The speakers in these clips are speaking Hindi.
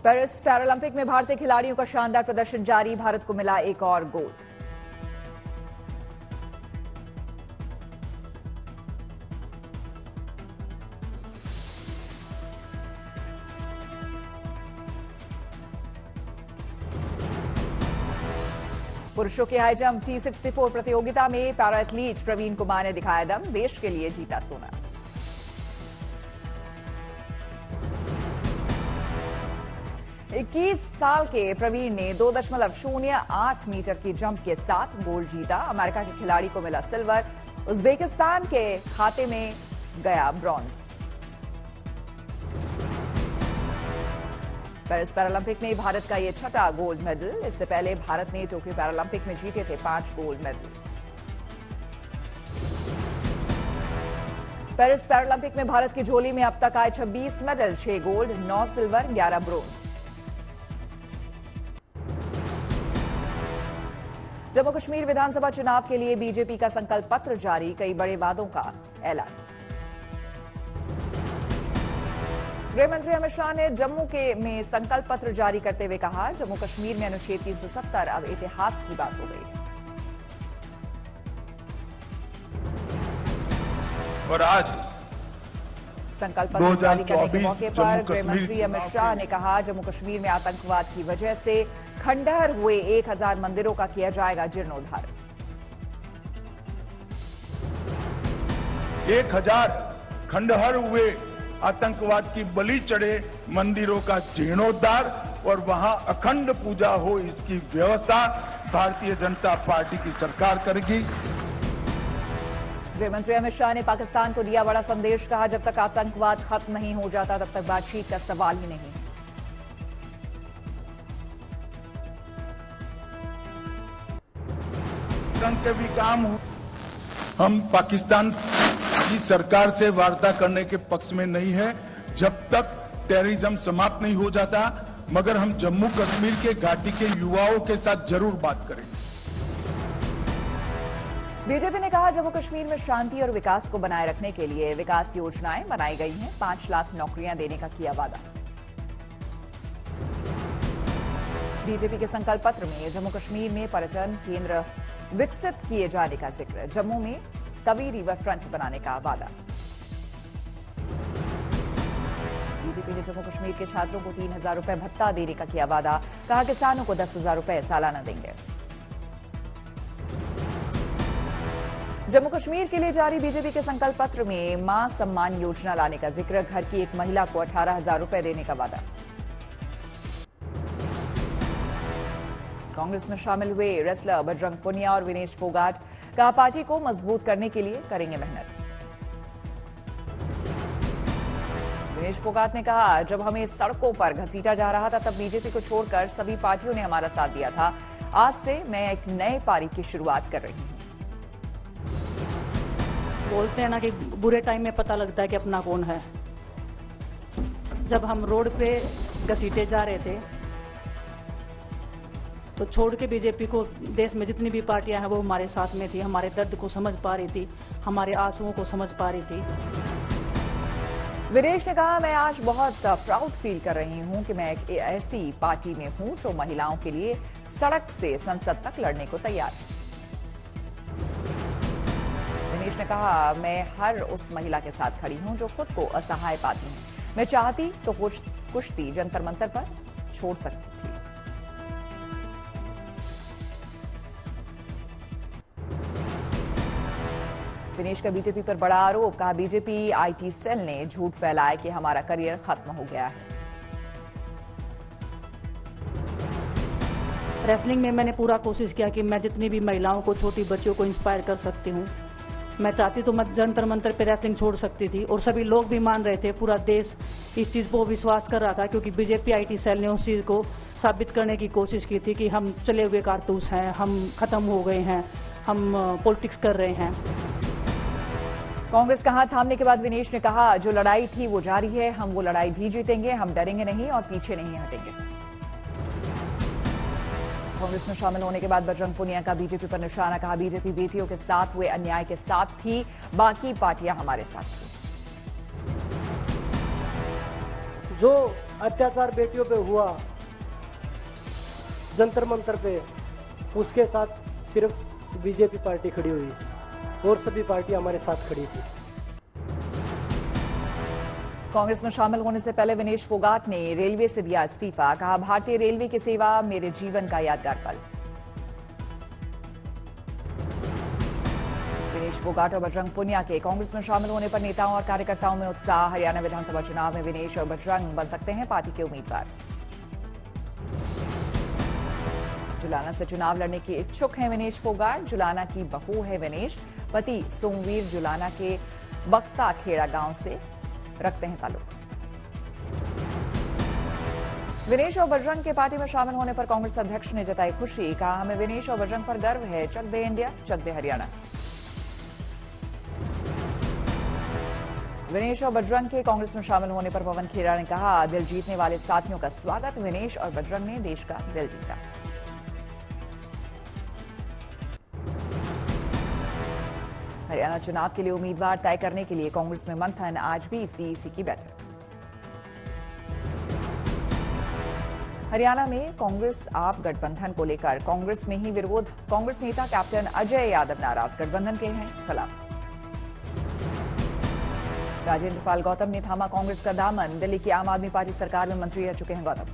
पेरिस पैरालंपिक में भारतीय खिलाड़ियों का शानदार प्रदर्शन जारी, भारत को मिला एक और गोल्ड। पुरुषों के हाई जंप T64 प्रतियोगिता में पैरा एथलीट प्रवीण कुमार ने दिखाया दम, देश के लिए जीता सोना। इक्कीस साल के प्रवीण ने 2.08 मीटर की जंप के साथ गोल्ड जीता। अमेरिका के खिलाड़ी को मिला सिल्वर, उज्बेकिस्तान के खाते में गया ब्रॉन्ज। पेरिस पैरालंपिक में भारत का यह छठा गोल्ड मेडल। इससे पहले भारत ने टोक्यो पैरालंपिक में जीते थे 5 गोल्ड मेडल। पेरिस पैरालंपिक में भारत की झोली में अब तक आए 26 medal, 6 gold, 9 silver, 11 bronze. Jammu Kashmir विधानसभा चुनाव के लिए बीजेपी का संकल्प पत्र जारी, कई बड़े वादों का ऐलान। गृह मंत्री अमित शाह ने जम्मू में संकल्प पत्र जारी करते हुए कहा, जम्मू कश्मीर में अनुच्छेद 370 अब इतिहास की बात हो गई है। और आज संकल्प पत्र जारी करने के मौके पर गृह मंत्री अमित शाह ने कहा, जम्मू कश्मीर में आतंकवाद की वजह से खंडहर हुए 1000 मंदिरों का किया जाएगा जीर्णोद्धार। 1000 खंडहर हुए आतंकवाद की बलि चढ़े मंदिरों का जीर्णोद्धार और वहां अखंड पूजा हो, इसकी व्यवस्था भारतीय जनता पार्टी की सरकार करेगी। गृह मंत्री अमित शाह ने पाकिस्तान को दिया बड़ा संदेश, कहा जब तक आतंकवाद खत्म नहीं हो जाता तब तक बातचीत का सवाल ही नहीं। के भी काम हो, हम पाकिस्तान की सरकार से वार्ता करने के पक्ष में नहीं है जब तक टेररिज्म समाप्त नहीं हो जाता, मगर हम जम्मू कश्मीर के घाटी के युवाओं के साथ जरूर बात करेंगे। बीजेपी ने कहा, जम्मू कश्मीर में शांति और विकास को बनाए रखने के लिए विकास योजनाएं बनाई गई हैं, 5 लाख नौकरियां देने का किया वादा। बीजेपी के संकल्प पत्र में जम्मू कश्मीर में पर्यटन केंद्र विकसित किए जाने का जिक्र, जम्मू में तवी रिवर फ्रंट बनाने का वादा। बीजेपी ने जम्मू कश्मीर के छात्रों को 3000 रुपए भत्ता देने का किया वादा, कहा किसानों को 10,000 रुपए सालाना देंगे। जम्मू कश्मीर के लिए जारी बीजेपी के संकल्प पत्र में मां सम्मान योजना लाने का जिक्र, घर की एक महिला को 18,000 रुपए देने का वादा। कांग्रेस में शामिल हुए रेसलर बजरंग पुनिया और विनेश फोगाट, कहा पार्टी को मजबूत करने के लिए करेंगे मेहनत। विनेश फोगाट ने कहा, जब हमें सड़कों पर घसीटा जा रहा था तब बीजेपी को छोड़कर सभी पार्टियों ने हमारा साथ दिया था। आज से मैं एक नए पारी की शुरुआत कर रही हूं। बोलते हैं ना कि बुरे टाइम में पता लगता है कि अपना कौन है। जब हम रोड पे घसीटे जा रहे थे तो छोड़ के बीजेपी को देश में जितनी भी पार्टियां हैं वो हमारे साथ में थी, हमारे दर्द को समझ पा रही थी, हमारे आंसुओं को समझ पा रही थी। विनेश ने कहा, मैं आज बहुत प्राउड फील कर रही हूं कि मैं एक ऐसी पार्टी में हूं जो महिलाओं के लिए सड़क से संसद तक लड़ने को तैयार है। विनेश ने कहा, मैं हर उस महिला के साथ खड़ी हूं जो खुद को असहाय पाती है। मैं चाहती तो कुश्ती जंतर मंतर पर छोड़ सकती थी। दिनेश का बीजेपी पर बड़ा आरोप, कहा बीजेपी आईटी सेल ने झूठ फैलाया कि हमारा करियर खत्म हो गया है। रेसलिंग में मैंने पूरा कोशिश किया कि मैं जितनी भी महिलाओं को, छोटी बच्चियों को इंस्पायर कर सकती हूँ। मैं चाहती तो मैं जंतर मंतर पे रेसलिंग छोड़ सकती थी और सभी लोग भी मान रहे थे, पूरा देश इस चीज को विश्वास कर रहा था, क्योंकि बीजेपी आईटी सेल ने उस चीज को साबित करने की कोशिश की थी कि हम चले हुए कारतूस हैं, हम खत्म हो गए हैं, हम पॉलिटिक्स कर रहे हैं। कांग्रेस का हाथ थामने के बाद विनेश ने कहा, जो लड़ाई थी वो जारी है, हम वो लड़ाई भी जीतेंगे, हम डरेंगे नहीं और पीछे नहीं हटेंगे। कांग्रेस में शामिल होने के बाद बजरंग पुनिया का बीजेपी पर निशाना, कहा बीजेपी बेटियों के साथ हुए अन्याय के साथ थी, बाकी पार्टियां हमारे साथ थी। जो अत्याचार बेटियों पे हुआ जंतर मंतर पे, उसके साथ सिर्फ बीजेपी पार्टी खड़ी हुई और सभी पार्टी हमारे साथ खड़ी थी। कांग्रेस में शामिल होने से पहले विनेश फोगाट ने रेलवे से दिया इस्तीफा। कहा, भारतीय रेलवे की सेवा मेरे जीवन का यादगार पल। विनेश फोगाट और बजरंग पुनिया के कांग्रेस में शामिल होने पर नेताओं और कार्यकर्ताओं में उत्साह। हरियाणा विधानसभा चुनाव में विनेश और बजरंग बन सकते हैं पार्टी के उम्मीदवार। जुलाना से चुनाव लड़ने के इच्छुक हैं विनेश फोगाट। जुलाना की बहू है विनेश। पति सोमवीर जुलाना के बख्ता खेड़ा गांव से रखते हैं ताल्लुक। विनेश और बजरंग के पार्टी में शामिल होने पर कांग्रेस अध्यक्ष ने जताई खुशी। कहा, हमें विनेश और बजरंग पर गर्व है। चक दे इंडिया, चक दे हरियाणा। विनेश और बजरंग के कांग्रेस में शामिल होने पर पवन खेड़ा ने कहा, दिल जीतने वाले साथियों का स्वागत। विनेश और बजरंग ने देश का दिल जीता। हरियाणा चुनाव के लिए उम्मीदवार तय करने के लिए कांग्रेस में मंथन। आज भी सीईसी की बैठक। हरियाणा में कांग्रेस आप गठबंधन को लेकर कांग्रेस में ही विरोध। कांग्रेस नेता कैप्टन अजय यादव नाराज, गठबंधन के हैं खिलाफ। राजेंद्र पाल गौतम ने थामा कांग्रेस का दामन। दिल्ली की आम आदमी पार्टी सरकार में मंत्री रह चुके हैं गौतम।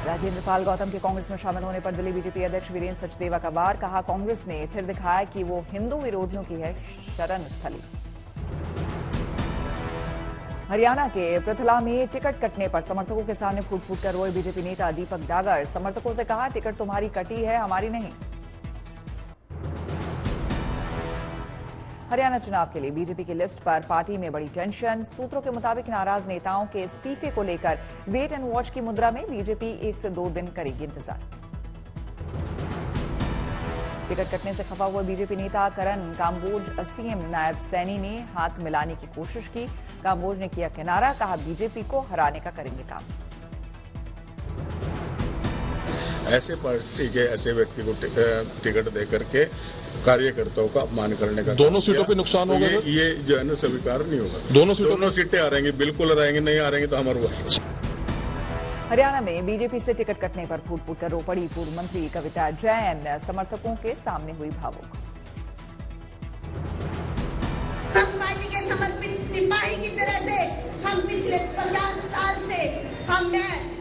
राजेंद्र पाल गौतम के कांग्रेस में शामिल होने पर दिल्ली बीजेपी अध्यक्ष वीरेंद्र सचदेवा का वार। कहा, कांग्रेस ने फिर दिखाया कि वो हिंदू विरोधियों की है शरण स्थली। हरियाणा के पृथला में टिकट कटने पर समर्थकों के सामने फूट फूट कर रोए बीजेपी नेता दीपक डागर। समर्थकों से कहा, टिकट तुम्हारी कटी है, हमारी नहीं। हरियाणा चुनाव के लिए बीजेपी की लिस्ट पर पार्टी में बड़ी टेंशन। सूत्रों के मुताबिक नाराज नेताओं के इस्तीफे को लेकर वेट एंड वॉच की मुद्रा में बीजेपी 1 से 2 दिन करेगी इंतजार। टिकट कटने से खफा हुआ बीजेपी नेता करण काम्बोज सीएम नायब सैनी ने हाथ मिलाने की कोशिश की। काम्बोज ने किया किनारा। कहा, बीजेपी को हराने का करेंगे काम। ऐसे पार्टी के ऐसे व्यक्ति को टिकट देकर के कार्यकर्ताओं का अपमान करने का दोनों सीटों पे नुकसान होगा। ये जो है ना स्वीकार नहीं होगा। दोनों सीटें आ रहेंगी, बिल्कुल आ रहेंगी, नहीं आ रहेंगी तो हमारे। हरियाणा में बीजेपी से टिकट कटने पर फूट फूट कर रो पड़ी पूर्व मंत्री कविता जैन। समर्थकों के सामने हुई भावुक। हम पार्टी के समर्पित सिपाही की तरह से हम पिछले 50 साल से हम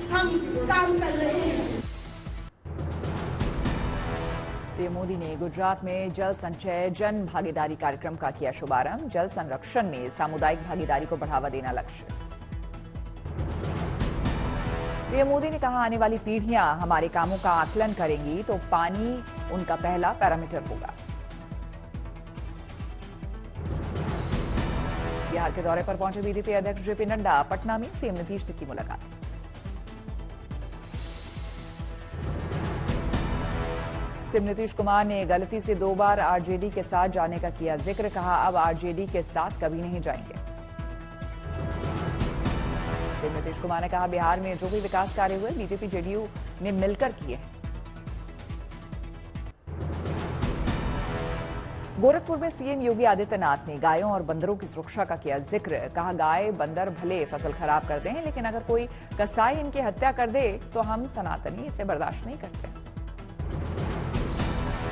काम कर रहे हैं। पीएम मोदी ने गुजरात में जल संचय जन भागीदारी कार्यक्रम का किया शुभारंभ। जल संरक्षण में सामुदायिक भागीदारी को बढ़ावा देना लक्ष्य। पीएम मोदी ने कहा, आने वाली पीढ़ियां हमारे कामों का आकलन करेंगी तो पानी उनका पहला पैरामीटर होगा। बिहार के दौरे पर पहुंचे बीजेपी अध्यक्ष जेपी नड्डा। पटना में सीएम नीतीश से की मुलाकात। सीएम नीतीश कुमार ने गलती से 2 बार आरजेडी के साथ जाने का किया जिक्र। कहा, अब आरजेडी के साथ कभी नहीं जाएंगे। सीएम नीतीश कुमार ने कहा, बिहार में जो भी विकास कार्य हुए बीजेपी जेडीयू ने मिलकर किए हैं। गोरखपुर में सीएम योगी आदित्यनाथ ने गायों और बंदरों की सुरक्षा का किया जिक्र। कहा, गाय बंदर भले फसल खराब कर दें, लेकिन अगर कोई कसाई इनकी हत्या कर दे तो हम सनातनी इसे बर्दाश्त नहीं करते।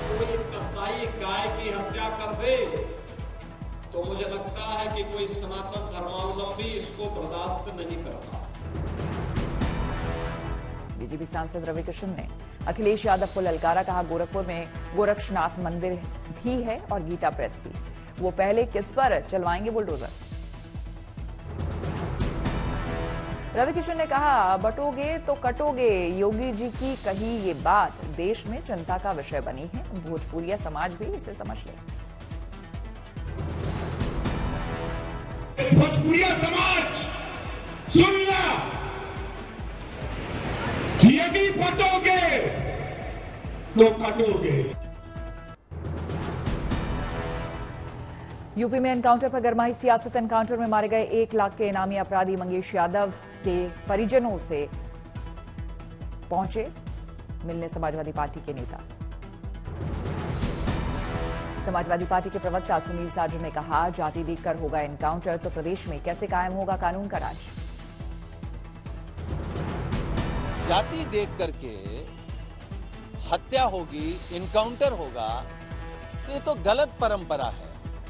कोई कसाई गाय की हत्या कर दे तो मुझे लगता है कि कोई सनातन धर्मावलंबी इसको बर्दाश्त नहीं करता। बीजेपी सांसद रवि किशन ने अखिलेश यादव को ललकारा। कहा, गोरखपुर में गोरक्षनाथ मंदिर भी है और गीता प्रेस भी। वो पहले किस पर चलवाएंगे बुलडोजर। रवि किशन ने कहा, बटोगे तो कटोगे। योगी जी की कही ये बात देश में चिंता का विषय बनी है। भोजपुरिया समाज भी इसे समझ ले। भोजपुरिया समाज सुनना, यदि बटोगे तो कटोगे। यूपी में एनकाउंटर पर गरमाई सियासत। एनकाउंटर में मारे गए 1 लाख के इनामी अपराधी मंगेश यादव के परिजनों से पहुंचे मिलने समाजवादी पार्टी के नेता। समाजवादी पार्टी के प्रवक्ता सुनील साजन ने कहा, जाति देखकर होगा एनकाउंटर तो प्रदेश में कैसे कायम होगा कानून का राज। जाति देख करके हत्या होगी, इनकाउंटर होगा, तो ये तो गलत परंपरा है।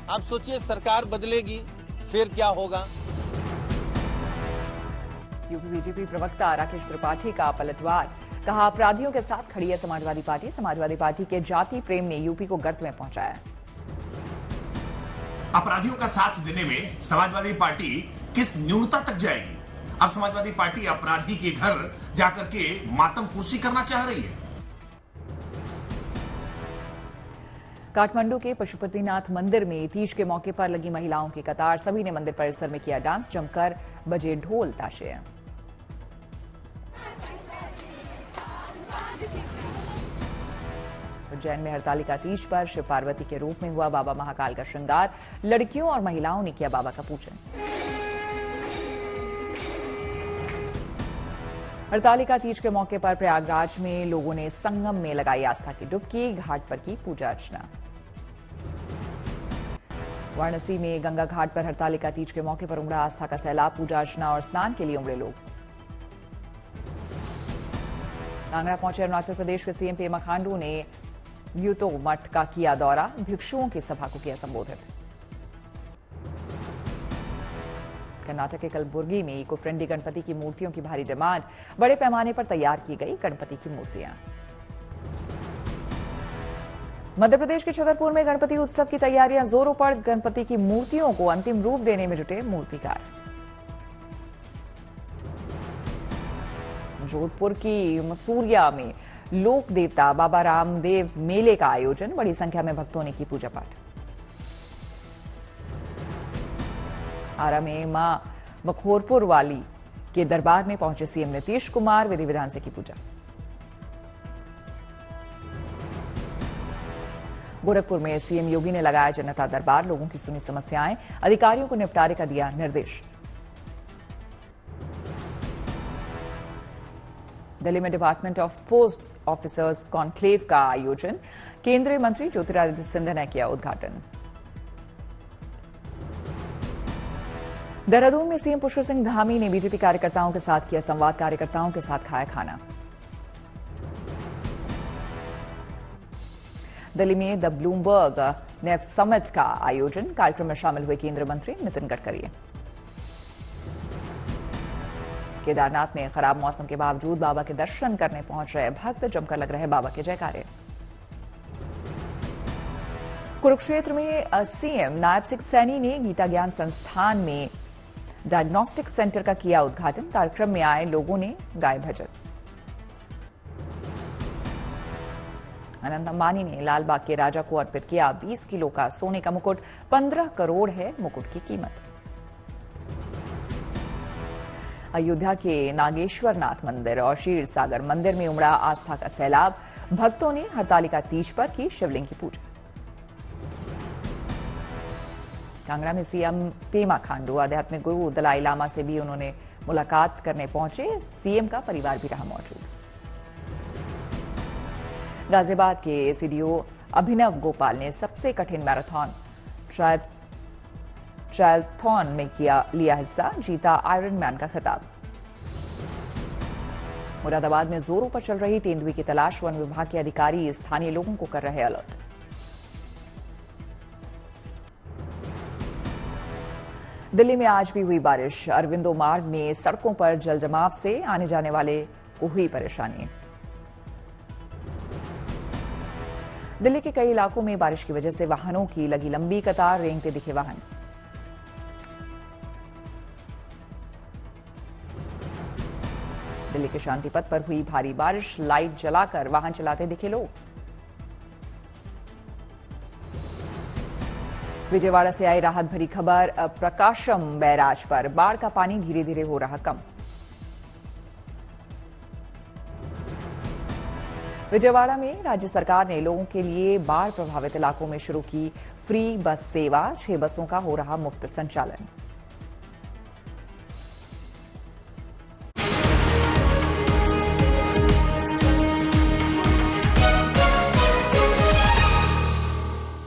आप सोचिए, सरकार बदलेगी फिर क्या होगा। यूपी बीजेपी प्रवक्ता राकेश त्रिपाठी का पलटवार, कहा अपराधियों के साथ खड़ी है समाजवादी पार्टी। समाजवादी पार्टी के जाति प्रेम ने यूपी को गर्त में पहुंचाया। अपराधियों का साथ देने में समाजवादी पार्टी किस न्यूनता तक जाएगी? अब समाजवादी पार्टी अपराधी के घर जाकर के मातम कुर्सी करना चाह रही है। काठमांडू के पशुपतिनाथ मंदिर में तीज के मौके पर लगी महिलाओं की कतार। सभी ने मंदिर परिसर में किया डांस, जमकर बजे ढोल ताशे। उज्जैन में हरतालिका तीज पर शिव पार्वती के रूप में हुआ बाबा महाकाल का श्रृंगार। लड़कियों और महिलाओं ने किया बाबा का पूजन। हरतालिका तीज के मौके पर प्रयागराज में लोगों ने संगम में लगाई आस्था की डुबकी, घाट पर की पूजा अर्चना। वाराणसी में गंगा घाट पर हरतालिका तीज के मौके पर उमड़ा आस्था का सैलाब, पूजा अर्चना और स्नान के लिए उमड़े लोग। कांगड़ा पहुंचे अरुणाचल प्रदेश के सीएम पेमा खांडू ने यूतो मठ का किया दौरा, भिक्षुओं की सभा को किया संबोधित। कर्नाटक के कलबुर्गी में इको फ्रेंडली गणपति की मूर्तियों की भारी डिमांड, बड़े पैमाने पर तैयार की गई गणपति की मूर्तियां। मध्य प्रदेश के छतरपुर में गणपति उत्सव की तैयारियां जोरों पर, गणपति की मूर्तियों को अंतिम रूप देने में जुटे मूर्तिकार। जोधपुर की मसूरिया में लोक देवता बाबा रामदेव मेले का आयोजन, बड़ी संख्या में भक्तों ने की पूजा पाठ। आरा में मां बखोरपुर वाली के दरबार में पहुंचे सीएम नीतीश कुमार, विधि विधान से की पूजा। गोरखपुर में सीएम योगी ने लगाया जनता दरबार, लोगों की सुनी समस्याएं, अधिकारियों को निपटारे का दिया निर्देश। दिल्ली में department of post officers conclave का आयोजन, केंद्रीय मंत्री ज्योतिरादित्य सिंधिया ने किया उद्घाटन। देहरादून में सीएम पुष्कर सिंह धामी ने बीजेपी कार्यकर्ताओं के साथ किया संवाद, कार्यकर्ताओं के साथ खाया खाना। दिल्ली में द ब्लूमबर्ग नेफ समिट का आयोजन, कार्यक्रम में शामिल हुए केंद्रीय मंत्री नितिन गडकरी। केदारनाथ में खराब मौसम के बावजूद बाबा के दर्शन करने पहुंच रहे भक्त, जमकर लग रहे बाबा के जयकारे। कुरुक्षेत्र में सीएम नायब सिंह सैनी ने गीता ज्ञान संस्थान में डायग्नोस्टिक सेंटर का किया उद्घाटन, कार्यक्रम में आए लोगों ने गाए भजन। अनंत अंबानी ने लालबाग के राजा को अर्पित किया 20 किलो का सोने का मुकुट, 15 करोड़ है मुकुट की कीमत। अयोध्या के नागेश्वर नाथ मंदिर और क्षीर सागर मंदिर में उमड़ा आस्था का सैलाब, भक्तों ने हरतालिका तीज पर की शिवलिंग की पूजा। कांगड़ा में सीएम पेमा खांडू, आध्यात्मिक गुरु दलाई लामा से भी उन्होंने मुलाकात करने पहुंचे, सीएम का परिवार भी रहा मौजूद। गाजियाबाद के एसीडीओ अभिनव गोपाल ने सबसे कठिन मैराथन ट्रायलथॉन में लिया हिस्सा, जीता आयरन मैन का खिताब। मुरादाबाद में जोरों पर चल रही तेंदुए की तलाश, वन विभाग के अधिकारी स्थानीय लोगों को कर रहे अलर्ट। दिल्ली में आज भी हुई बारिश, अरविंदो मार्ग में सड़कों पर जल जमाव से आने जाने वाले को हुई परेशानी। दिल्ली के कई इलाकों में बारिश की वजह से वाहनों की लगी लंबी कतार, रेंगते दिखे वाहन। दिल्ली के शांति पथ पर हुई भारी बारिश, लाइट जलाकर वाहन चलाते दिखे लोग। विजयवाड़ा से आई राहत भरी खबर, प्रकाशम बैराज पर बाढ़ का पानी धीरे धीरे हो रहा कम। विजयवाड़ा में राज्य सरकार ने लोगों के लिए बाढ़ प्रभावित इलाकों में शुरू की फ्री बस सेवा, 6 बसों का हो रहा मुफ्त संचालन।